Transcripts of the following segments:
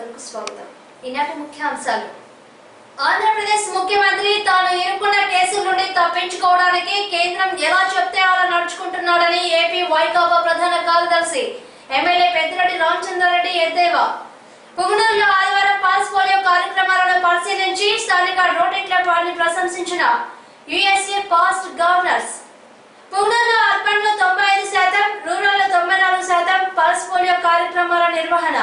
వార్తలకు స్వాగతం. ఈనాటి ముఖ్యాంశాలు. ఆంధ్రప్రదేశ్ ముఖ్యమంత్రి తాను ఇరుక్కున్న కేసుల నుండి తప్పించుకోవడానికి కేంద్రం ఎలా చెప్తే అలా నడుచుకుంటున్నాడని ఏపీ వైకాపా ప్రధాన కార్యదర్శి ఎమ్మెల్యే పెద్దిరెడ్డి రామచంద్రారెడ్డి ఎద్దేవా. పుంగనూరులో ఆదివారం పల్స్ పోలియో కార్యక్రమాలను పరిశీలించి స్థానిక రోటరీ క్లబ్ వారిని ప్రశంసించిన యుఎస్ఏ పాస్ట్ గవర్నర్స్. పుంగనూరులో అర్బన్ లో 95%, రూరల్ లో 94% పల్స్ పోలియో కార్యక్రమాల నిర్వహణ.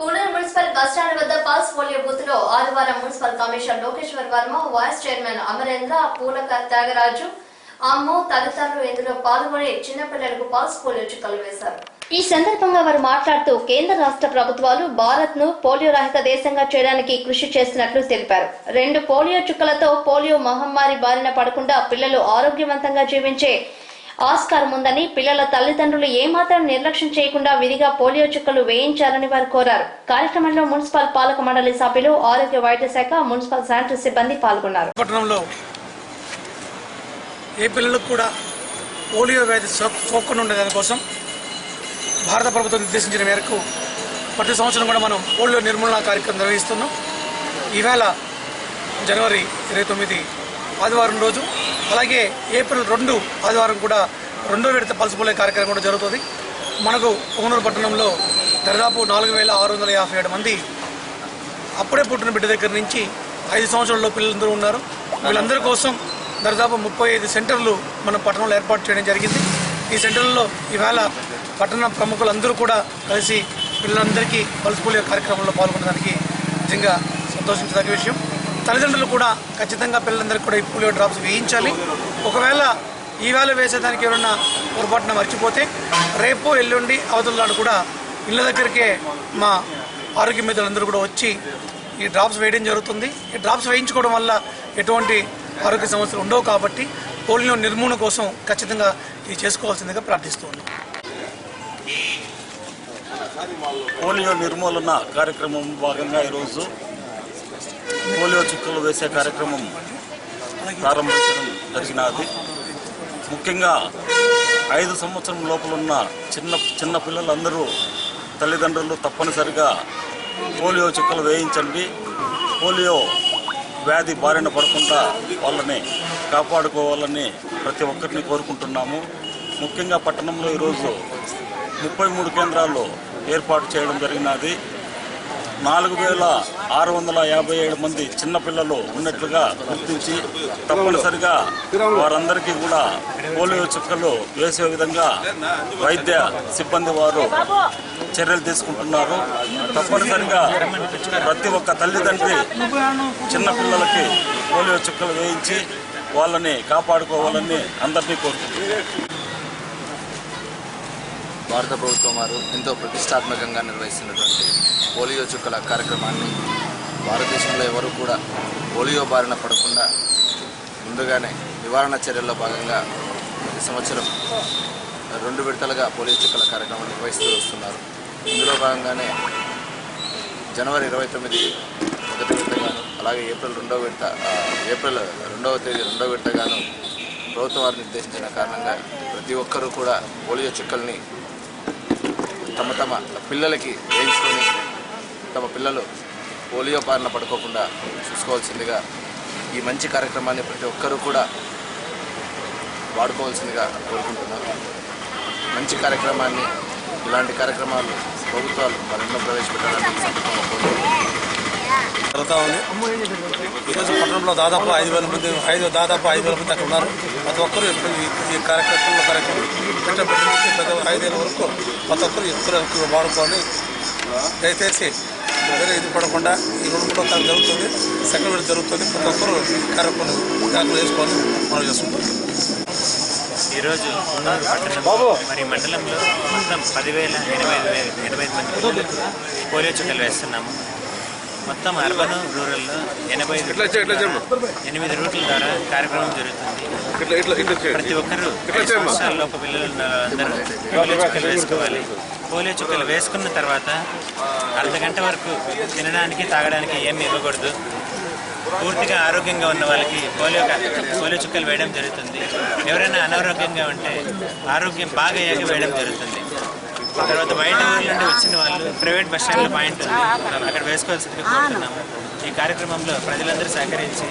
పుంగనూరు మున్సిపల్ బస్టాండ్ వద్ద పల్స్ పోలియో బూత్ లో ఆదివారం municipal commissioner Lokeshwar Varma, vice chairman Amarendra, Pulaka Thyagaraju, Ammu తదితరులు ఇందులో పాల్గొని చిన్నపిల్లలకు పల్స్ పోలియో చుక్కలు వేశారు. ఈ సందర్భంగా వారు మాట్లాడుతూ కేంద్ర రాష్ట్ర ప్రభుత్వాలు భారత్ ను పోలియో రహిత దేశంగా చేయడానికి కృషి చేస్తున్నట్లు తెలిపారు. 2 పోలియో చుక్కలతో పోలియో మహమ్మారి బారిన పడకుండా పిల్లలు ఆరోగ్యవంతంగా జీవించే ఆస్కారం ఉందని, పిల్లల తల్లిదండ్రులు ఏమాత్రం నిర్లక్ష్యం చేయకుండా విధిగా పోలియో చుక్కలు వేయించాలని వారు కోరారు. కార్యక్రమంలో మున్సిపల్ పాలక మండలి సభ్యులు, ఆరోగ్య వైద్య శాఖ, మున్సిపల్ శానిటరీ సిబ్బంది పాల్గొన్నారు. పట్టణంలో ఏ పిల్లలకు కూడా పోలియో వ్యాధి సోకకుండా ఉండే దానికోసం భారత ప్రభుత్వం నిర్దేశించిన మేరకు ప్రతి సంవత్సరం కూడా మనం పోలియో నిర్మూలన కార్యక్రమం నిర్వహిస్తున్నాం. ఈవేళ జనవరి 29 ఆదివారం రోజు, అలాగే ఏప్రిల్ 2 ఆదివారం కూడా 2వ విడత పల్స్ పోలియో కార్యక్రమం కూడా జరుగుతుంది. మనకు పుంగనూరు పట్టణంలో దాదాపు 4657 మంది అప్పుడే పుట్టిన బిడ్డ దగ్గర నుంచి 5 సంవత్సరాల పిల్లలందరూ ఉన్నారు. వీళ్ళందరి కోసం దాదాపు 35 సెంటర్లు మన పట్టణంలో ఏర్పాటు చేయడం జరిగింది. ఈ సెంటర్లలో ఈవేళ పట్టణ ప్రముఖులందరూ కూడా కలిసి పిల్లలందరికీ పల్స్ పోలియో కార్యక్రమంలో పాల్గొనడానికి నిజంగా సంతోషించదగ్గ విషయం. తల్లిదండ్రులు కూడా ఖచ్చితంగా పిల్లలందరికీ కూడా ఈ పోలియో డ్రాప్స్ వేయించాలి. ఒకవేళ ఈవేళ వేసేదానికి ఎవరన్నా పొరపాటున మర్చిపోతే రేపు ఎల్లుండి అవతల కూడా ఇళ్ళ దగ్గరికే మా ఆరోగ్య మిత్రులందరూ కూడా వచ్చి ఈ డ్రాప్స్ వేయడం జరుగుతుంది. ఈ డ్రాప్స్ వేయించుకోవడం వల్ల ఎటువంటి ఆరోగ్య సమస్యలు ఉండవు కాబట్టి పోలియో నిర్మూలన కోసం ఖచ్చితంగా ఇది చేసుకోవాల్సిందిగా ప్రార్థిస్తున్నాం. పోలియో నిర్మూలన కార్యక్రమం భాగంగా ఈరోజు పోలియో చుక్కలు వేసే కార్యక్రమం ప్రారంభించడం జరిగినది. ముఖ్యంగా 5 సంవత్సరం లోపలున్న చిన్న పిల్లలందరూ తల్లిదండ్రులు తప్పనిసరిగా పోలియో చుక్కలు వేయించండి. పోలియో వ్యాధి బారిన పడకుండా వాళ్ళని కాపాడుకోవాలని ప్రతి ఒక్కరిని కోరుకుంటున్నాము. ముఖ్యంగా పట్టణంలో ఈరోజు 33 కేంద్రాలు ఏర్పాటు చేయడం జరిగినది. 4657 మంది చిన్నపిల్లలు ఉన్నట్లుగా గుర్తించి తప్పనిసరిగా వారందరికీ కూడా పోలియో చుక్కలు వేసే విధంగా వైద్య సిబ్బంది వారు చర్యలు తీసుకుంటున్నారు. తప్పనిసరిగా ప్రతి ఒక్క తల్లిదండ్రి చిన్నపిల్లలకి పోలియో చుక్కలు వేయించి వాళ్ళని కాపాడుకోవాలని అందరినీ కోరుకుంటున్నారు. భారత ప్రభుత్వం వారు ఎంతో ప్రతిష్టాత్మకంగా నిర్వహిస్తున్నటువంటి పోలియో చుక్కల కార్యక్రమాన్ని భారతదేశంలో ఎవరు కూడా పోలియో బారిన పడకుండా ముందుగానే నివారణ చర్యల్లో భాగంగా ప్రతి సంవత్సరం 2 విడతలుగా పోలియో చుక్కల కార్యక్రమాన్ని నిర్వహిస్తూ వస్తున్నారు. ఇందులో భాగంగానే జనవరి 29 మొదటి విడతగాను, అలాగే ఏప్రిల్ 2వ తేదీ 2వ విడతగాను ప్రభుత్వం వారు నిర్దేశించిన కారణంగా ప్రతి ఒక్కరూ కూడా పోలియో చుక్కల్ని తమ పిల్లలకి వేయించుకొని తమ పిల్లలు పోలియో బారిన పడుకోకుండా చూసుకోవాల్సిందిగా ఈ మంచి కార్యక్రమాన్ని ప్రతి ఒక్కరూ కూడా వాడుకోవాల్సిందిగా కోరుకుంటున్నారు. మంచి కార్యక్రమాన్ని, ఇలాంటి కార్యక్రమాలు ప్రభుత్వాలు మరెన్నో ప్రవేశపెట్టాలని జరుగుతూ ఉంది. ఈరోజు పట్టణంలో దాదాపు 5,000 మంది అక్కడ ఉన్నారు. ప్రతి ఒక్కరు ఈ కార్యక్రమం పెట్ట నుంచి 5,000 వరకు ప్రతి ఒక్కరు ఎక్కువ వాడుకోవాలి. దయచేసి వేరే ఇది పడకుండా ఈ 2-3వ తారీఖు జరుగుతుంది, సెకండ్ విడత జరుగుతుంది. ప్రతి ఒక్కరు కార్యక్రమం చేసుకోవాలని మనం చేస్తుంటాం. ఈరోజు పుంగనూరు పట్టణంలో మరియు మండలంలో మొత్తం 10,085 మంది పోలియో చుక్కలు వేస్తున్నాము. మొత్తం అర్బన్, రూరల్లో 8 రూట్ల ద్వారా కార్యక్రమం జరుగుతుంది. ప్రతి ఒక్కరూ 5 సంవత్సరాలలోపు పిల్లలు అందరూ పోలియో చుక్కలు వేసుకోవాలి. పోలియో చుక్కలు వేసుకున్న తర్వాత అర్ధగంట వరకు తినడానికి, తాగడానికి ఏమి ఇవ్వకూడదు. పూర్తిగా ఆరోగ్యంగా ఉన్న వాళ్ళకి పోలియో చుక్కలు వేయడం జరుగుతుంది. ఎవరైనా అనారోగ్యంగా ఉంటే ఆరోగ్యం బాగా అయ్యాక వేయడం జరుగుతుంది. తర్వాత బయట ఊర్ల నుండి వచ్చిన వాళ్ళు ప్రైవేట్ బస్ స్టాండ్లో పాయింట్ ఉంది, అక్కడ వేసుకోవాల్సిందిగా కోరుతున్నాము. ఈ కార్యక్రమంలో ప్రజలందరూ సహకరించి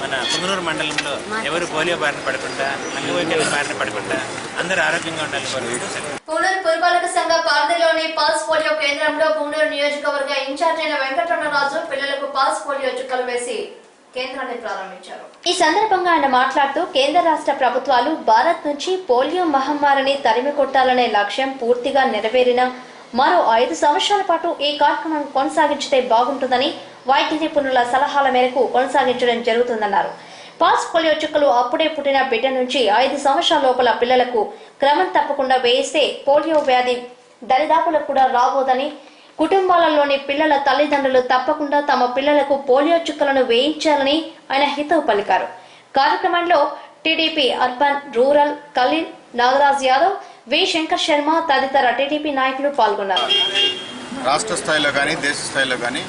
మన పుంగనూరు మండలంలో ఎవరు పోలియో బారిన పడకుండా, అంగవైకల్యం బారిన పడకుండా అందరూ ఆరోగ్యంగా ఉండాలని కోరుకుంటున్నాను. పుంగనూరు పురపాలక సంఘ పరిధిలోని పల్స్ పోలియో కేంద్రంలో పుంగనూరు నియోజకవర్గ ఇన్ఛార్జ్ అయిన వెంకటరమణరాజు పిల్లలకు పల్స్ పోలియో చుక్కలు వేసి కేంద్రాన్ని ప్రారంభించారు. ఈ సందర్భంగా ఆయన మాట్లాడుతూ కేంద్ర రాష్ట్ర ప్రభుత్వాలు భారత్ నుంచి పోలియో మహమ్మారిని తరిమి కొట్టాలనే లక్ష్యం పూర్తిగా నెరవేరిన మరో 5 సంవత్సరాల పాటు ఈ కార్యక్రమం కొనసాగించితే బాగుంటుందని వైద్య నిపుణుల సలహాల మేరకు కొనసాగించడం జరుగుతుందన్నారు. పల్స్ పోలియో చుక్కలు అప్పుడే పుట్టిన బిడ్డ నుంచి 5 సంవత్సరాల లోపల పిల్లలకు క్రమం తప్పకుండా వేయిస్తే పోలియో వ్యాధి దరిదాపులకు కూడా రాబోదని, కుటుంబాలలోని పిల్లల తల్లిదండ్రులు తప్పకుండా తమ పిల్లలకు పోలియో చుక్కలను వేయించాలని ఆయన హితవు పలికారు. కార్యక్రమంలో TDP urban, rural Khalil, Nagaraj Yadav, V Shankar Sharma తదితర టీడీపీ నాయకులు పాల్గొన్నారు. రాష్ట్ర స్థాయిలో కానీ దేశ స్థాయిలో కానీ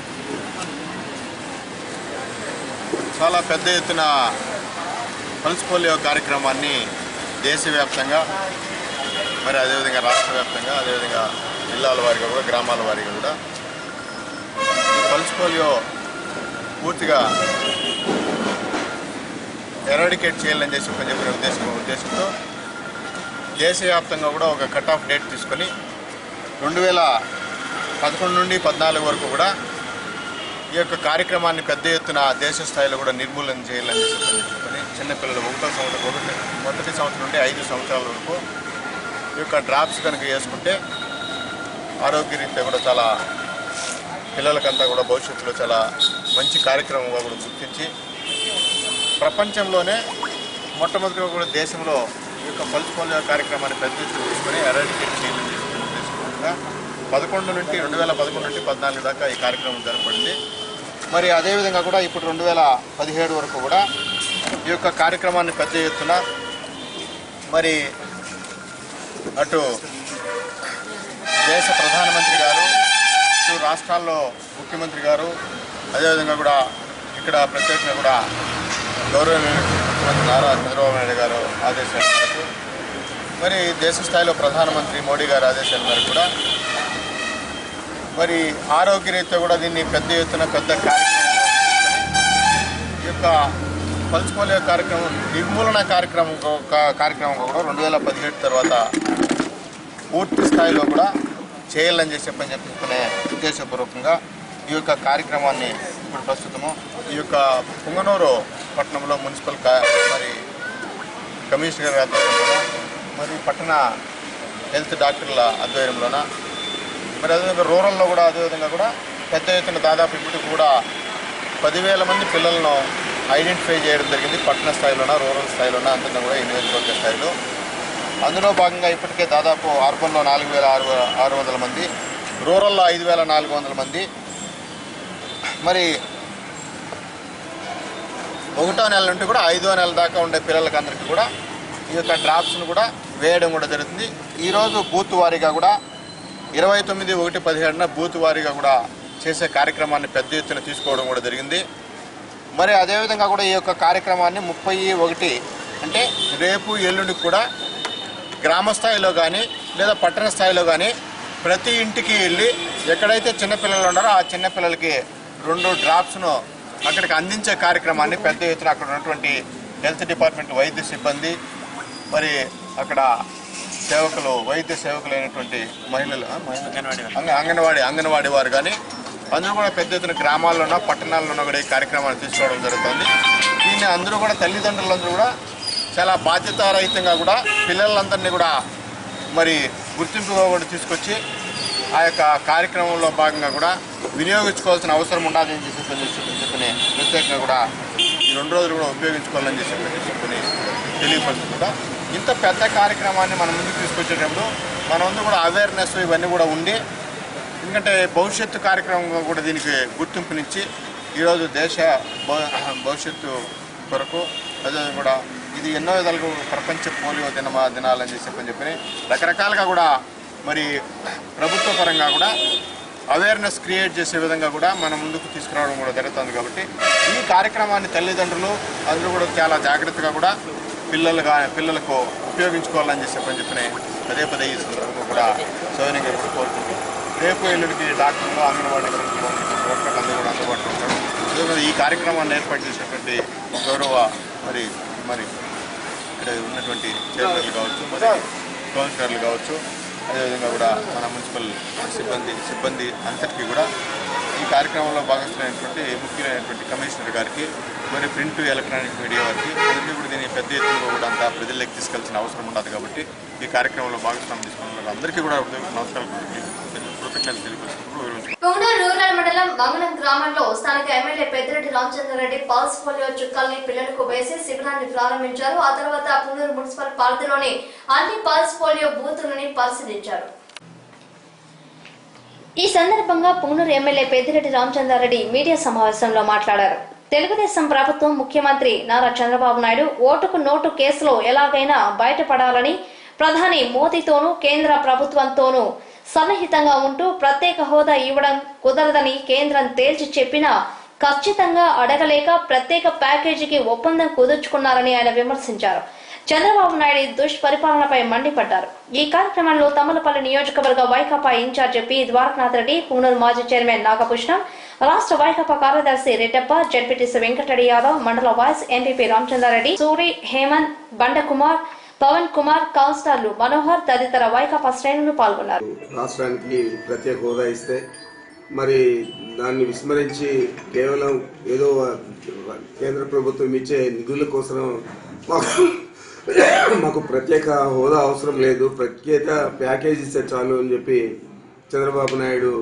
చాలా పెద్ద ఎత్తున పల్స్ పోలియో కార్యక్రమాన్ని దేశవ్యాప్తంగా, మరి అదేవిధంగా రాష్ట్ర వ్యాప్తంగా, అదేవిధంగా జిల్లాల వారిగా కూడా, గ్రామాల వారిగా కూడా ఈ పల్స్ పోలియో పూర్తిగా ఎరాడికేట్ చేయాలని చెప్పిన ఉద్దేశంతో దేశవ్యాప్తంగా కూడా ఒక కట్ ఆఫ్ డేట్ తీసుకొని 2011 నుండి 14 వరకు కూడా ఈ యొక్క కార్యక్రమాన్ని పెద్ద ఎత్తున దేశ స్థాయిలో కూడా నిర్మూలన చేయాలని చెప్పని చిన్నపిల్లలు మొదటి సంవత్సరం నుండి 5 సంవత్సరాల వరకు ఈ యొక్క డ్రాప్స్ కనుక వేసుకుంటే ఆరోగ్యరీత్యా కూడా చాలా పిల్లలకంతా కూడా భవిష్యత్తులో చాలా మంచి కార్యక్రమంగా కూడా గుర్తించి ప్రపంచంలోనే మొట్టమొదటిగా కూడా దేశంలో ఈ యొక్క పల్స్ పోలియో కార్యక్రమాన్ని పెద్ద ఎత్తున తీసుకొని ఎరాడికేట్ చేయాలని ఉద్దేశంగా 2011 నుండి 14 దాకా ఈ కార్యక్రమం జరపబడింది. మరి అదేవిధంగా కూడా ఇప్పుడు 2017 వరకు కూడా ఈ యొక్క కార్యక్రమాన్ని పెద్ద ఎత్తున మరి అటు దేశ ప్రధానమంత్రి గారు, ఇటు రాష్ట్రాల్లో ముఖ్యమంత్రి గారు, అదేవిధంగా కూడా ఇక్కడ ప్రత్యేకంగా కూడా గౌరవనీయ ముఖ్యమంత్రి నారా చంద్రబాబు నాయుడు గారు ఆదేశాల మేరకు, మరి దేశ స్థాయిలో ప్రధానమంత్రి మోడీ గారి ఆదేశాల మేరకు కూడా మరి ఆరోగ్యరీత్యా కూడా దీన్ని పెద్ద ఎత్తున పెద్ద ఈ యొక్క పల్స్ పోలియో కార్యక్రమం నిర్మూలన కార్యక్రమంగా కూడా 2017 తర్వాత పూర్తి స్థాయిలో కూడా చేయాలని చెప్పుకునే ఉద్దేశపూర్వకంగా ఈ యొక్క కార్యక్రమాన్ని ఇప్పుడు ప్రస్తుతము ఈ యొక్క పుంగనూరు పట్టణంలో మున్సిపల్ మరి కమిషనర్ ఆధ్వర్యంలోన, మరి పట్టణ హెల్త్ డాక్టర్ల ఆధ్వర్యంలోన, మరి అదేవిధంగా రూరల్లో కూడా అదేవిధంగా కూడా పెద్ద ఎత్తున దాదాపు ఇప్పటికి కూడా 10,000 మంది పిల్లలను ఐడెంటిఫై చేయడం జరిగింది. పట్టణ స్థాయిలోన, రూరల్ స్థాయిలోన, అంతా కూడా ఈ నియోజకవర్గ స్థాయిలో. అందులో భాగంగా ఇప్పటికే దాదాపు అర్బన్లో 4,600 మంది, రూరల్లో 5,400 మంది, మరి 1వ నెల నుండి కూడా 5వ నెల దాకా ఉండే పిల్లలకి అందరికీ కూడా ఈ యొక్క డ్రాప్స్ను కూడా వేయడం కూడా జరుగుతుంది. ఈరోజు బూత్ వారీగా కూడా 29/1/17 బూత్ వారీగా కూడా చేసే కార్యక్రమాన్ని పెద్ద ఎత్తున తీసుకోవడం కూడా జరిగింది. మరి అదేవిధంగా కూడా ఈ యొక్క కార్యక్రమాన్ని 31 అంటే రేపు ఎల్లుండికి కూడా గ్రామ స్థాయిలో కానీ లేదా పట్టణ స్థాయిలో కానీ ప్రతి ఇంటికి వెళ్ళి ఎక్కడైతే చిన్నపిల్లలు ఉన్నారో ఆ చిన్నపిల్లలకి 2 డ్రాప్స్ను అక్కడికి అందించే కార్యక్రమాన్ని పెద్ద ఎత్తున అక్కడ ఉన్నటువంటి హెల్త్ డిపార్ట్మెంట్ వైద్య సిబ్బంది, మరి అక్కడ సేవకులు, వైద్య సేవకులైనటువంటి మహిళలు, అంగన్వాడీ వారు కానీ అందరూ కూడా పెద్ద ఎత్తున గ్రామాల్లోనూ పట్టణాల్లోనూ కూడా ఈ కార్యక్రమాన్ని తీసుకోవడం జరుగుతుంది. దీన్ని అందరూ కూడా తల్లిదండ్రులందరూ కూడా చాలా బాధ్యతారహితంగా కూడా పిల్లలందరినీ కూడా మరి గుర్తింపుగా కూడా తీసుకొచ్చి ఆ యొక్క కార్యక్రమంలో భాగంగా కూడా వినియోగించుకోవాల్సిన అవసరం ఉండాలని చెప్పని ప్రత్యేకంగా కూడా ఈ 2 రోజులు కూడా ఉపయోగించుకోవాలని చెప్పని తెలియపరుస్తుంది. ఇంత పెద్ద కార్యక్రమాన్ని మన ముందుకు తీసుకొచ్చేటప్పుడు మన ముందు కూడా అవేర్నెస్ ఇవన్నీ కూడా ఉండి, ఎందుకంటే భవిష్యత్తు కార్యక్రమంగా కూడా దీనికి గుర్తింపునిచ్చి ఈరోజు దేశ భవిష్యత్తు కొరకు అదే కూడా ఇది ఎన్నో విధాలుగా ప్రపంచ పోలియో దినాలని చెప్పని రకరకాలుగా కూడా మరి ప్రభుత్వ పరంగా కూడా అవేర్నెస్ క్రియేట్ చేసే విధంగా కూడా మన ముందుకు తీసుకురావడం కూడా జరుగుతుంది. కాబట్టి ఈ కార్యక్రమాన్ని తల్లిదండ్రులు అందరూ కూడా చాలా జాగ్రత్తగా కూడా పిల్లలకు ఉపయోగించుకోవాలని చెప్పని పదే ఈ సందర్భంగా కూడా సౌజన్యంగా కోరుకుంటూ రేపు ఎల్లుడికి డాక్టర్లు అంగన్వాడీ వర్కర్లు అందరూ కూడా అందుబాటులో ఉంటారు. ఈ కార్యక్రమాన్ని ఏర్పాటు చేసినటువంటి గౌరవ మరి ఇక్కడ ఉన్నటువంటి చైర్మన్లు కావచ్చు, మరి కౌన్సిలర్లు కావచ్చు, అదేవిధంగా కూడా మన మున్సిపల్ సిబ్బంది అంతటికీ కూడా ఈ కార్యక్రమంలో భాగస్వామైనటువంటి ముఖ్యమైనటువంటి కమిషనర్ గారికి, మరి ప్రింట్ ఎలక్ట్రానిక్ మీడియా వారికి అందరికీ కూడా దీన్ని పెద్ద ఎత్తున కూడా అంతా ప్రజల్లోకి తీసుకెళ్లాల్సిన అవసరం ఉండదు. కాబట్టి ఈ కార్యక్రమంలో భాగస్వామ్యం తీసుకున్న అందరికీ కూడా నమస్కారాలు కృతజ్ఞతలు తెలియజేస్తున్నాను. పుంగనూరు రూరల్ మండలం మంగళం గ్రామంలో స్థానిక MLA Peddireddy Ramachandra Reddy pulse polio చుక్కల్ని పిల్లలకు వేసి శిబిరాన్ని ప్రారంభించారు. ఆ తర్వాత పుంగనూరు మున్సిపల్ పరిధిలోని అన్ని పల్స్ పోలియో బూతులని పరిశీలించారు. ఈ సందర్భంగా పుంగనూరు ఎమ్మెల్యే పెద్దిరెడ్డి రామచంద్రారెడ్డి మీడియా సమావేశంలో మాట్లాడారు. తెలుగుదేశం ప్రభుత్వం ముఖ్యమంత్రి నారా చంద్రబాబు నాయుడు ఓటుకు నోటు కేసులో ఎలాగైనా బయటపడాలని ప్రధాని మోదీతోనూ కేంద్ర ప్రభుత్వంతోనూ సన్నిహితంగా ఉంటూ ప్రత్యేక హోదా ఇవ్వడం కుదరదని కేంద్రం తేల్చి చెప్పినా ఖచ్చితంగా అడగలేక ప్రత్యేక ప్యాకేజీకి ఒప్పందం కుదుర్చుకున్నారని ఆయన విమర్శించారు. చంద్రబాబు నాయుడు దుష్పరిపాలనపై మండిపడ్డారు. ఈ కార్యక్రమంలో తమ్మలపల్లి నియోజకవర్గ వైకాపా ఇన్ఛార్జి పి ద్వారకనాథ్ రెడ్డి, పుంగనూరు మాజీ చైర్మన్ నాగభూషణం, రాష్ట్ర వైకాపా కార్యదర్శి రెడ్డప్ప, జడ్పీటీసీ వెంకటరెడ్డి యాదవ్, మండల వైస్ ఎంపీపీ రామచంద్రారెడ్డి, సూరి, హేమంత్, బండకుమార్, పవన్ కుమార్, కౌన్సిలర్లు మనోహర్ తదితర వైకాపా శ్రేణులు పాల్గొన్నారు. రాష్ట్రానికి ప్రత్యేక హోదా ఇస్తే మరి దాన్ని విస్మరించి కేవలం ఏదో కేంద్ర ప్రభుత్వం ఇచ్చే నిధుల కోసం మాకు ప్రత్యేక హోదా అవసరం లేదు, ప్రత్యేక ప్యాకేజ్ ఇస్తే చాలు అని చెప్పి చంద్రబాబు నాయుడు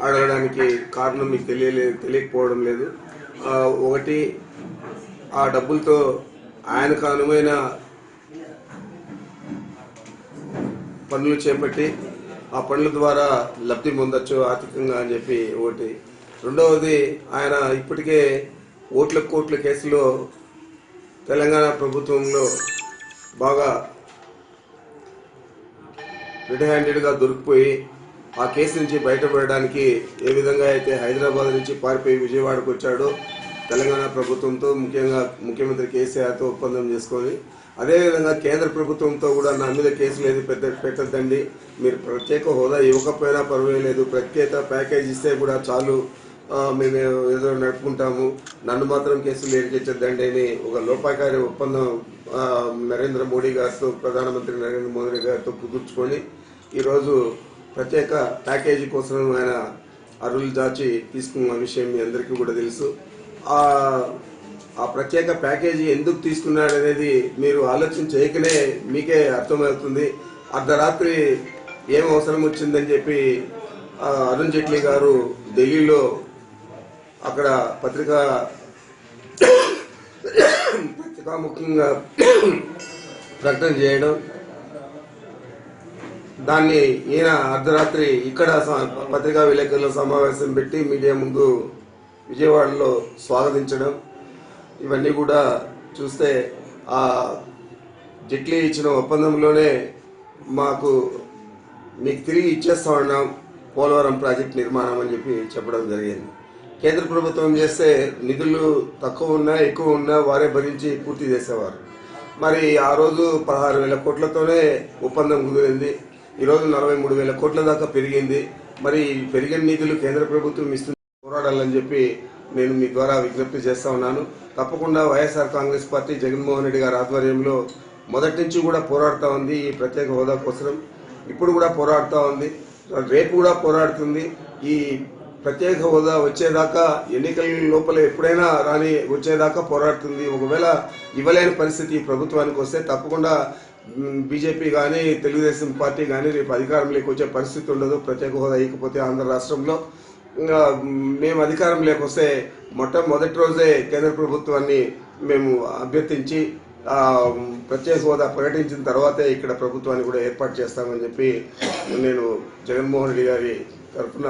అడగడానికి కారణం మీకు తెలియకపోవడం లేదు. ఒకటి, ఆ డబ్బులతో ఆయనకు అనువైన పనులు చేపట్టి ఆ పనుల ద్వారా లబ్ధి పొందొచ్చు ఆర్థికంగా అని చెప్పి ఒకటి. రెండవది, ఆయన ఇప్పటికే కోట్ల కేసులో తెలంగాణ ప్రభుత్వంలో బాగా రెడ్ హ్యాండెడ్గా దొరికిపోయి ఆ కేసు నుంచి బయటపడడానికి ఏ విధంగా అయితే హైదరాబాద్ నుంచి పారిపోయి విజయవాడకు వచ్చాడో తెలంగాణ ప్రభుత్వంతో, ముఖ్యంగా ముఖ్యమంత్రి కేసీఆర్తో ఒప్పందం చేసుకొని, అదేవిధంగా కేంద్ర ప్రభుత్వంతో కూడా నా మీద కేసులు ఏది పెట్టద్దండి, మీరు ప్రత్యేక హోదా ఇవ్వకపోయినా పర్వాలేదు, ప్రత్యేక ప్యాకేజ్ ఇస్తే కూడా చాలు, మేము ఏదో నడుపుకుంటాము, నన్ను మాత్రం కేసులు ఎరికించద్దండి అని ఒక లోపాకారి ఒప్పందం నరేంద్ర మోడీ గారితో, ప్రధానమంత్రి నరేంద్ర మోదీ గారితో కుదుర్చుకొని ఈరోజు ప్రత్యేక ప్యాకేజీ కోసం ఆయన అరువులు దాచి తీసుకున్న విషయం మీ అందరికీ కూడా తెలుసు. ఆ ప్రత్యేక ప్యాకేజీ ఎందుకు తీసుకున్నాడు అనేది మీరు ఆలోచన చేయకనే మీకే అర్థమవుతుంది. అర్ధరాత్రి ఏం అవసరం వచ్చిందని చెప్పి అరుణ్ జైట్లీ గారు ఢిల్లీలో అక్కడ పత్రికాముఖంగా ప్రకటన చేయడం, దాన్ని ఈయన అర్ధరాత్రి ఇక్కడ పత్రికా విలేకరుల సమావేశం పెట్టి మీడియా ముందు విజయవాడలో స్వాగతించడం, ఇవన్నీ కూడా చూస్తే ఆ జైట్లీ ఇచ్చిన ఒప్పందంలోనే మీకు తిరిగి ఇచ్చేస్తా ఉన్నాం పోలవరం ప్రాజెక్ట్ నిర్మాణం అని చెప్పి చెప్పడం జరిగింది. కేంద్ర ప్రభుత్వం చేస్తే నిధులు తక్కువ ఉన్నా ఎక్కువ ఉన్నా వారే భరించి పూర్తి చేసేవారు. మరి ఆ రోజు 16,000 కోట్లతోనే ఒప్పందం కుదిరింది. ఈరోజు 43,000 కోట్ల దాకా పెరిగింది. మరి పెరిగిన నిధులు కేంద్ర ప్రభుత్వం ఇస్తుంది, పోరాడాలని చెప్పి నేను మీ ద్వారా విజ్ఞప్తి చేస్తా ఉన్నాను. తప్పకుండా వైఎస్ఆర్ కాంగ్రెస్ పార్టీ జగన్మోహన్ రెడ్డి గారి ఆధ్వర్యంలో మొదటి నుంచి కూడా పోరాడుతూ ఉంది ఈ ప్రత్యేక హోదా కోసం. ఇప్పుడు కూడా పోరాడుతూ ఉంది, రేపు కూడా పోరాడుతుంది. ఈ ప్రత్యేక హోదా వచ్చేదాకా, ఎన్నికల లోపల ఎప్పుడైనా వచ్చేదాకా పోరాడుతుంది. ఒకవేళ ఇవ్వలేని పరిస్థితి ప్రభుత్వానికి వస్తే తప్పకుండా బీజేపీ కానీ తెలుగుదేశం పార్టీ కానీ రేపు అధికారంలోకి వచ్చే పరిస్థితి ఉండదు. ప్రత్యేక హోదా ఇకపోతే ఆంధ్ర రాష్ట్రంలో మేము అధికారం లేకొస్తే మొదటి రోజే కేంద్ర ప్రభుత్వాన్ని మేము అభ్యర్థించి ప్రత్యేక హోదా ప్రకటించిన తర్వాతే ఇక్కడ ప్రభుత్వాన్ని కూడా ఏర్పాటు చేస్తామని చెప్పి నేను జగన్మోహన్ రెడ్డి గారి తరఫున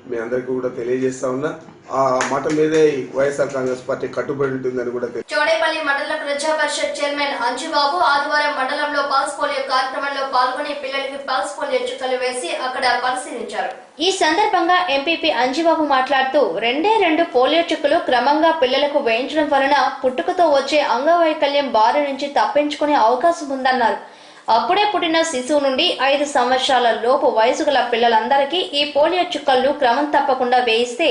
మీ అందరికీ కూడా తెలియజేస్తా ఉన్నా. ఆ మాట మీదే వైఎస్ఆర్ కాంగ్రెస్ పార్టీ కట్టుబడి ఉంటుందని కూడా. చోడేపల్లి మండల ప్రజా పరిషత్ చైర్మన్ అంజుబాబు ఆదివారం మండలంలో పల్స్ పోలియో కార్యక్రమంలో పాల్గొని పిల్లలకి పల్స్ పోలియో చుక్కలు వేసి అక్కడ పరిశీలించారు. ఈ సందర్భంగా ఎంపీపీ అంజుబాబు మాట్లాడుతూ 2 పోలియో చుక్కలు క్రమంగా పిల్లలకు వేయించడం వలన పుట్టుకతో వచ్చే అంగవైకల్యం బారి నుంచి తప్పించుకునే అవకాశం ఉందన్నారు. అప్పుడే పుట్టిన శిశువు నుండి 5 సంవత్సరాల లోపు వయసు గల పిల్లలందరికీ ఈ పోలియో చుక్కలను క్రమం తప్పకుండా వేయిస్తే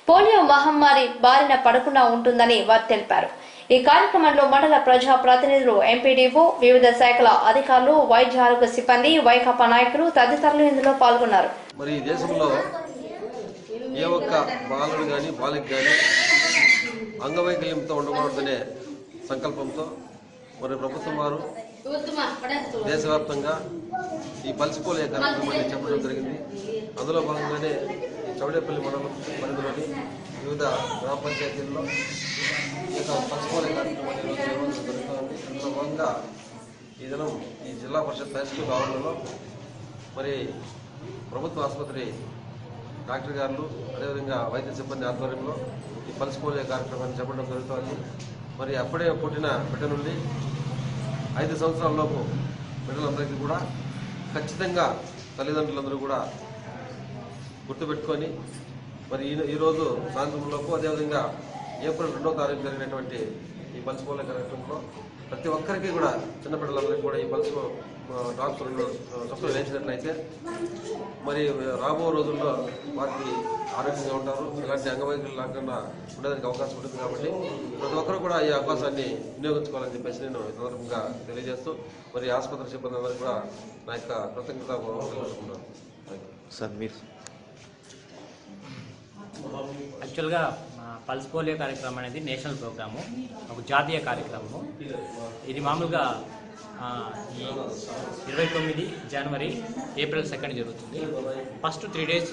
పోలియో మహమ్మారి బారిన పడకుండా ఉంటుందని వారు తెలిపారు. ఈ కార్యక్రమంలో మండల ప్రజా ప్రతినిధులు, ఎంపీడీఓ, వివిధ శాఖల అధికారులు, వైద్య ఆరోగ్య సిబ్బంది, వైకాపా నాయకులు తదితరులు ఇందులో పాల్గొన్నారు. మరి ఈ దేశంలో ఏ ఒక్క బాలుడు కానీ బాలిక కానీ అంగవైకల్యంతో ఉండకూడదనే సంకల్పంతో మరి ప్రభుత్వం వారు దేశవ్యాప్తంగా ఈ పల్స్ పోలియో కార్యక్రమాన్ని చెప్పడం జరిగింది. అందులో భాగంగానే ఈ చౌడేపల్లి మండలం పరిధిలోని వివిధ గ్రామ పంచాయతీల్లో ఈ యొక్క పల్స్ పోలియో కార్యక్రమాన్ని నిర్వహించడం జరుగుతుంది. అందులో భాగంగా ఈ దినం ఈ జిల్లా పరిషత్ హై స్కూల్ ఆవరణలో మరి ప్రభుత్వ ఆసుపత్రి డాక్టర్ గారు అదేవిధంగా వైద్య సిబ్బంది ఆధ్వర్యంలో ఈ పల్స్ పోలియో కార్యక్రమాన్ని చెప్పడం జరుగుతుంది. మరి అప్పుడే పుట్టిన బిడ్డ నుండి 5 సంవత్సరాల లోపు బిడ్డలందరికీ కూడా ఖచ్చితంగా తల్లిదండ్రులందరూ కూడా గుర్తుపెట్టుకొని మరి ఈరోజు సాయంత్రం లోపు అదేవిధంగా ఏప్రిల్ 2వ తారీఖు జరిగినటువంటి ఈ పల్స్ పోలియో కార్యక్రమంలో ప్రతి ఒక్కరికి కూడా చిన్నపిల్లలందరికీ కూడా ఈ పల్స్ డాక్టర్లు చుక్కలు వేయించినట్లయితే మరి రాబో రోజుల్లో వారికి ఆరోగ్యంగా ఉంటారు, ఇలాంటి అంగవైకల్యం లేకుండా ఉండడానికి అవకాశం ఉంటుంది. కాబట్టి ప్రతి ఒక్కరు కూడా ఈ అవకాశాన్ని వినియోగించుకోవాలని చెప్పేసి నేను సందర్భంగా తెలియజేస్తూ మరి ఆసుపత్రి సిబ్బంది అందరికీ కూడా నా యొక్క కృతజ్ఞత తెలుసుకున్నాను. సార్ మీరు యాక్చువల్గా పల్స్ పోలియో కార్యక్రమం అనేది నేషనల్ ప్రోగ్రాము, ఒక జాతీయ కార్యక్రమము. ఇది మామూలుగా ఈ 29 జనవరి ఏప్రిల్ 2 జరుగుతుంది. ఫస్ట్ 3 days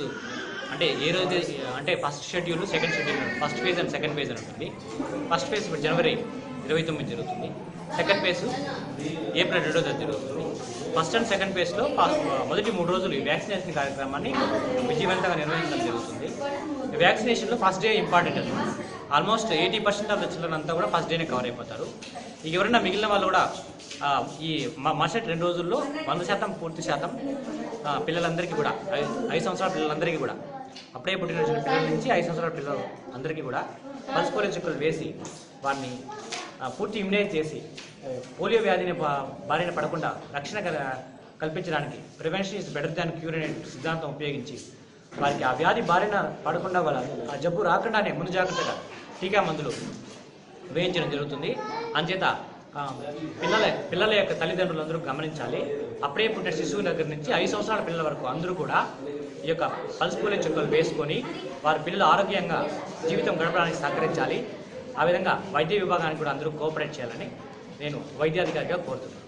అంటే ఏ రోజు అంటే first schedule, second schedule, first phase and second phase అని ఉంటుంది. ఫస్ట్ ఫేజ్ జనవరి 29 జరుగుతుంది. సెకండ్ ఫేజ్ ఏప్రిల్ 2వ తేదీ జరుగుతుంది. ఫస్ట్ అండ్ సెకండ్ ఫేజ్లో మొదటి 3 రోజులు ఈ వ్యాక్సినేషన్ కార్యక్రమాన్ని విజయవంతంగా నిర్వహించడం జరుగుతుంది. వ్యాక్సినేషన్లో ఫస్ట్ డే ఇంపార్టెంట్ అండి. ఆల్మోస్ట్ 80% ఆఫ్ ద చిల్డ్రన్ అంతా కూడా ఫస్ట్ డేనే కవర్ అయిపోతారు. ఇక ఎవరైనా మిగిలిన వాళ్ళు కూడా ఈ మరుసటి 2 రోజుల్లో 100% పూర్తి శాతం పిల్లలందరికీ కూడా 5 సంవత్సరాల పిల్లలందరికీ కూడా అప్పుడే పుట్టిన పిల్లల నుంచి 5 సంవత్సరాల పిల్లలు అందరికీ కూడా పల్స్ పోలియో చుక్కలు వేసి వారిని పూర్తి ఇమ్యునైజ్ చేసి పోలియో వ్యాధిని బారిన పడకుండా రక్షణ కల్పించడానికి prevention is better than cure అనే సిద్ధాంతం ఉపయోగించి వారికి ఆ వ్యాధి బారిన పడకుండా వాళ్ళ ఆ జబ్బు రాకుండానే ముందు జాగ్రత్తగా టీకా మందులు వేయించడం జరుగుతుంది. అంచేత పిల్లల యొక్క తల్లిదండ్రులందరూ గమనించాలి. అప్పుడే పుట్టిన శిశువు దగ్గర నుంచి 5 సంవత్సరాల పిల్లల వరకు అందరూ కూడా ఈ యొక్క పల్స్ పోలియో చుక్కలు వేసుకొని వారి పిల్లలు ఆరోగ్యంగా జీవితం గడపడానికి సహకరించాలి. ఆ విధంగా వైద్య విభాగానికి కూడా అందరూ కోఆపరేట్ చేయాలని నేను వైద్యాధికారిగా కోరుతున్నాను.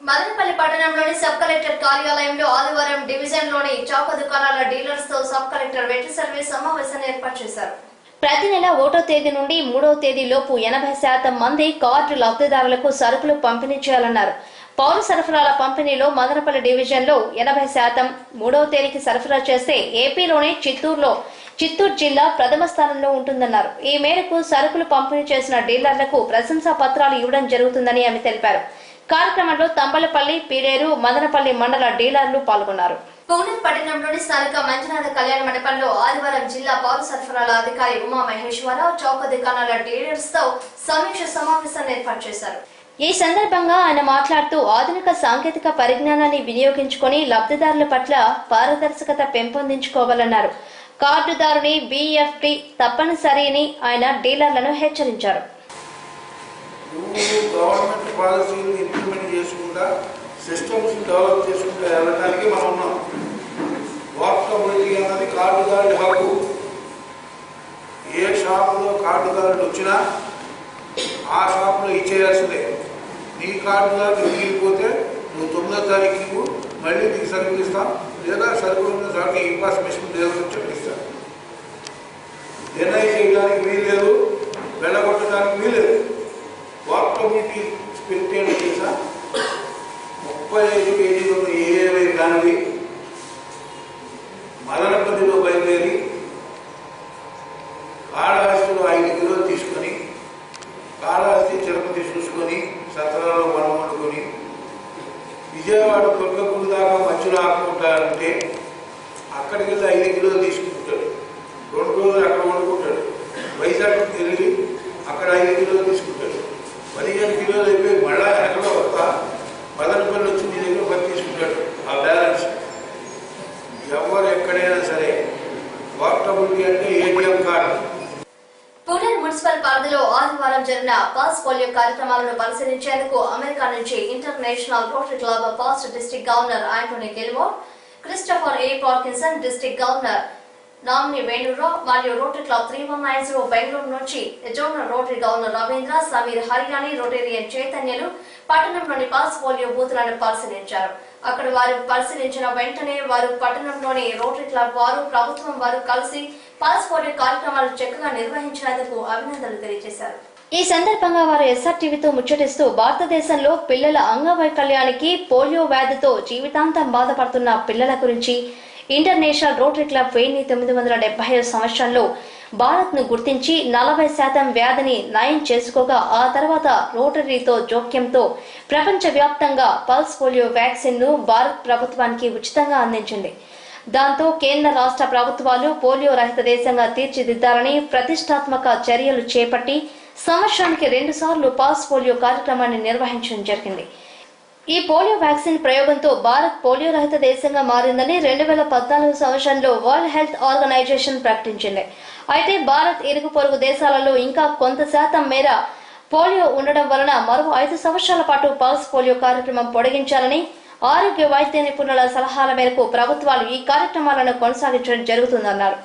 మదనపల్లి పట్టణంలోని సబ్ కలెక్టర్ కార్యాలయంలో ఆదివారం డివిజన్లోని చౌక దుకాణాల డీలర్స్ తో సబ్ కలెక్టర్ వెట్టి సర్వీస్ సమావేశాన్ని ఏర్పాటు చేశారు. ప్రతి నెల 1వ తేదీ నుండి 3వ తేదీ లోపు 80% మంది కార్డు లబ్ధిదారులకు సరుకులు పంపిణీ చేయాలన్నారు. పౌర సరఫరాల పంపిణీలో మదనపల్లి డివిజన్లో 80% 3వ తేదీకి సరఫరా చేస్తే ఏపీలోని చిత్తూరు జిల్లా ప్రథమ స్థానంలో ఉంటుందన్నారు. ఈ మేరకు సరుకులు పంపిణీ చేసిన డీలర్లకు ప్రశంసా పత్రాలు ఇవ్వడం జరుగుతుందని ఆమె తెలిపారు. కార్యక్రమంలో తంబలపల్లి, పీలేరు, మదనపల్లి మండల డీలర్లు పాల్గొన్నారు. పూనె పట్టణంలోని స్థానిక మంజునాథ కళ్యాణ మండపంలో ఆదివారం జిల్లా పౌర సరఫరాల అధికారి ఉమా మహేశ్వరరావు చౌక దుకాణాల డీలర్స్ తో సమీక్ష సమావేశాన్ని ఏర్పాటు చేశారు. ఈ సందర్భంగా ఆయన మాట్లాడుతూ ఆధునిక సాంకేతిక పరిజ్ఞానాన్ని వినియోగించుకొని లబ్ధిదారుల పట్ల పారదర్శకత పెంపొందించుకోవాలన్నారు. కార్డుదారుని BFT తప్పనిసరి అని ఆయన డీలర్లను హెచ్చరించారు. గవర్నమెంట్ పాలసీని ఇంప్లిమెంట్ చేసుకుంటా సిస్టమ్స్ డెవలప్ చేసుకుంటూ వెళ్ళడానికి మనం ఉన్నాం. వాకబిలిటీ అన్నది కార్డుదారుడి హక్కు. ఏ షాపులో కార్డుదారుడు వచ్చినా ఆ షాపులో ఇచ్చేయాల్సిందే. నీ కార్డుదారుడు మిగిలిపోతే నువ్వు 9వ తారీఖు మళ్ళీ నీకు సరుకులు ఇస్తాం, లేదా సరుకులు ఉన్న చోట ఇన్ఫర్మేషన్ చెప్పిస్తాను. నిర్ణయం చేయడానికి వీల్లేదు, వెళ్ళగొట్టడానికి వీల్లేదు. వాకబిలిటీ స్పిరిట్ చేసా 35 కేజీలు ఏవై కానివి మదనపల్లిలో బయలుదేరి కాళహస్తిలో 5 కిలోలు తీసుకొని కాళహస్తి తిరుపతి చూసుకొని సత్రాలో వనం వండుకొని విజయవాడ కొట్టకూడి దాకా మధ్యలో ఆపుకుంటారంటే అక్కడికి వెళ్ళి 5 కిలోలు తీసుకుంటాడు. 2 రోజులు అక్కడ వండుకుంటాడు. వైజాగ్కి వెళ్ళి అక్కడ 5 కిలోలు తీసుకుంటాడు. 15 కిలోలు అయిపోయి మళ్ళా ఎక్కడో వస్తా మదనపల్లి వచ్చి మీ దగ్గర పోలియో కార్యక్రమాలను పరిశీలించేందుకు అమెరికా నుంచి international rotary club past district governor Antony Gilmore, Christopher A Parkinson district governor nominee Venu Rao మరియు రోటరీ క్లబ్ 3190 బెంగళూరు నుంచి zonal rotary governor Ravindra, Sameer Hariyani, rotarian చైతన్యలు పట్టణంలోని పల్స్ పోలియో బూతులను పరిశీలించారు. అక్కడ వారు పరిశీలించిన వెంటనే వారు పట్టణంలోని రోటరీ క్లబ్ వారు, ప్రభుత్వం వారు కలిసి పల్స్ పోలియో కార్యక్రమాలు చక్కగా నిర్వహించినందుకు అభినందనలు తెలియజేశారు. ఈ సందర్భంగా వారు ఎస్ఆర్టీవీతో ముచ్చటిస్తూ భారతదేశంలో పిల్లల అంగవైకల్యానికి, పోలియో వ్యాధితో జీవితాంతం బాధపడుతున్న పిల్లల గురించి ఇంటర్నేషనల్ రోటరీ క్లబ్ 1975 సంవత్సరంలో భారత్ ను గుర్తించి 40% వ్యాధిని నయం చేసుకోగా ఆ తర్వాత రోటరీతో జోక్యంతో ప్రపంచవ్యాప్తంగా పల్స్ పోలియో వ్యాక్సిన్ ను భారత్ ప్రభుత్వానికి ఉచితంగా అందించింది. దాంతో కేంద్ర రాష్ట్ర ప్రభుత్వాలు పోలియో రహిత దేశంగా తీర్చిదిద్దాలని ప్రతిష్టాత్మక చర్యలు చేపట్టి సంవత్సరానికి 2 సార్లు పల్స్ పోలియో కార్యక్రమాన్ని నిర్వహించడం జరిగింది. ఈ పోలియో వ్యాక్సిన్ ప్రయోగంతో భారత్ పోలియో రహిత దేశంగా మారిందని 2014 సంవత్సరంలో వరల్డ్ హెల్త్ ఆర్గనైజేషన్ ప్రకటించింది. అయితే భారత్ ఇరుగు పొరుగు దేశాలలో ఇంకా కొంత శాతం మేర పోలియో ఉండడం వలన మరో 5 సంవత్సరాల పాటు పల్స్ పోలియో కార్యక్రమం పొడిగించాలని ఆరోగ్య వైద్య నిపుణుల సలహాల మేరకు ప్రభుత్వాలు ఈ కార్యక్రమాలను కొనసాగించడం జరుగుతుందన్నారు.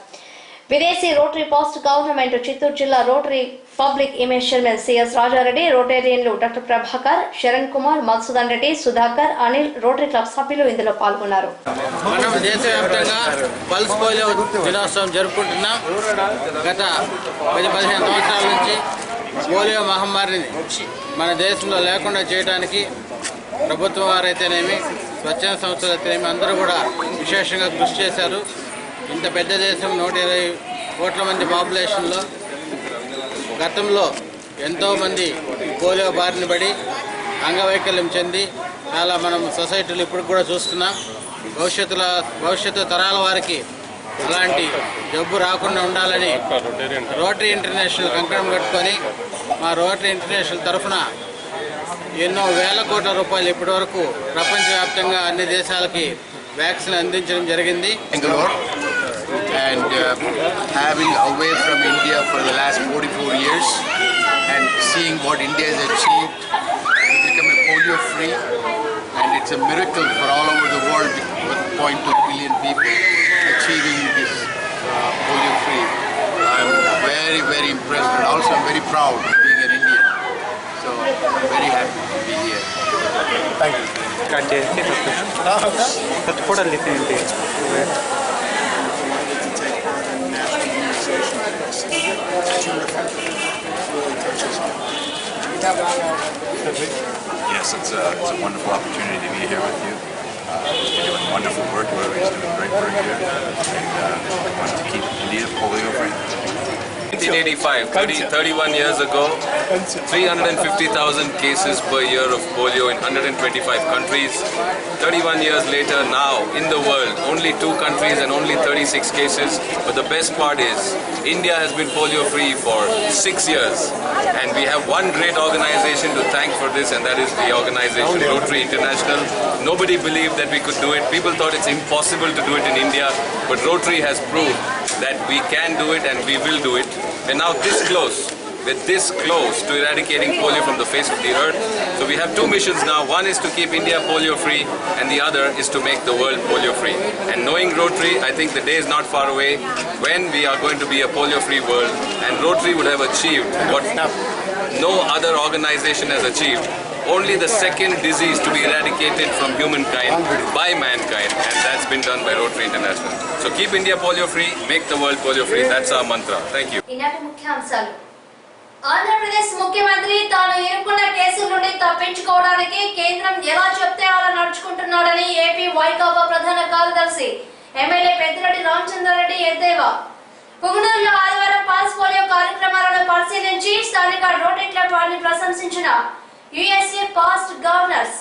విదేశీ రోటరీ పోస్ట్ గవర్నమెంట్ చిత్తూరు జిల్లా rotary public image chairman CS Raja Reddy, రోటేరియన్లు doctor Prabhakar, Sharan Kumar, Madhusudan Reddy, Sudhakar, Anil, rotary club సభ్యులు ఇందులో పాల్గొన్నారు. మనం దేశవ్యాప్తంగా పల్స్ పోలియో దినోత్సవం జరుపుకుంటున్నాం. గత 10-15 సంవత్సరాల నుంచి పోలియో మహమ్మారిని మన దేశంలో లేకుండా చేయడానికి ప్రభుత్వం వారైతేనేమి, స్వచ్ఛంద సంస్థలు అయితేనేమి అందరూ కూడా విశేషంగా కృషి చేశారు. ఇంత పెద్ద దేశం 120 కోట్ల మంది పాపులేషన్లో గతంలో ఎంతోమంది పోలియో బారిన పడి అంగవైకల్యం చెంది చాలా మనం సొసైటీలు ఇప్పుడు కూడా చూస్తున్నాం. భవిష్యత్తు తరాల వారికి అలాంటి జబ్బు రాకుండా ఉండాలని రోటరీ ఇంటర్నేషనల్ కంకణం కట్టుకొని మా రోటరీ ఇంటర్నేషనల్ తరఫున ఎన్నో వేల కోట్ల రూపాయలు ఇప్పటి వరకు ప్రపంచవ్యాప్తంగా అన్ని దేశాలకి వ్యాక్సిన్ అందించడం జరిగింది. And having away from India for the last 44 years and seeing what India has achieved to become a polio free, and it's a miracle for all over the world with 0.2 billion people achieving this polio free. I'm very impressed, and also I'm very proud being an Indian. So I'm very happy to be here. Thank you. Yes, it's a wonderful opportunity to be here with you. You're doing wonderful work. Everybody's doing great work here. And we want to keep India polio free. 1985, 31 years ago, 350,000 cases per year of polio in 125 countries. 31 years later, now in the world, only 2 countries and only 36 cases. But the best part is, India has been polio free for 6 years. And we have one great organization to thank for this, and that is the organization Rotary International. Nobody believed that we could do it. People thought it's impossible to do it in India, but Rotary has proved that we can do it and we will do it. We're now this close. We're this close to eradicating polio from the face of the earth. So we have 2 missions now. One is to keep India polio free, and the other is to make the world polio free. And knowing Rotary, I think the day is not far away when we are going to be a polio free world, and Rotary would have achieved what no other organization has achieved. Only the second disease to be eradicated from humankind by mankind, and that's been done by Rotary International. So keep India polio free, make the world polio free. That's our mantra. Thank you. Andhra Pradesh ముఖ్యమంత్రి తాను ఎన్నుకున్న కేసుల నుండి తప్పించుకోవడానికి కేంద్రం ఎలా చెప్తే అలా నడుచుకుంటున్నాడని ఏపీ వైకాపా ప్రధాన కార్యదర్శి ఎమ్మెల్యే పెద్దిరెడ్డి రామచంద్రారెడ్డి ఎద్దేవా. పుంగనూరులో ఆదివారం పల్స్ పోలియో కార్యక్రమాలను పరిశీలించి స్థానిక రోటరీ క్లబ్ వారిని ప్రశంసించిన యుఎస్ఏ పాస్ట్ గవర్నర్స్.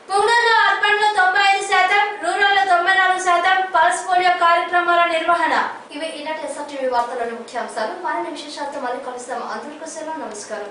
పుంగనూరులో అర్బన్ లో 95%, రూరల్ లో 94% పల్స్ పోలియో కార్యక్రమాల నిర్వహణ. ఇవి ఈనాటి ఎస్ఆర్టీవీ వార్తలోని ముఖ్యాంశాలు. మరిన్ని విశేషాలతో మళ్ళీ కలుస్తాం. అందరికీ సెలవు. నమస్కారం.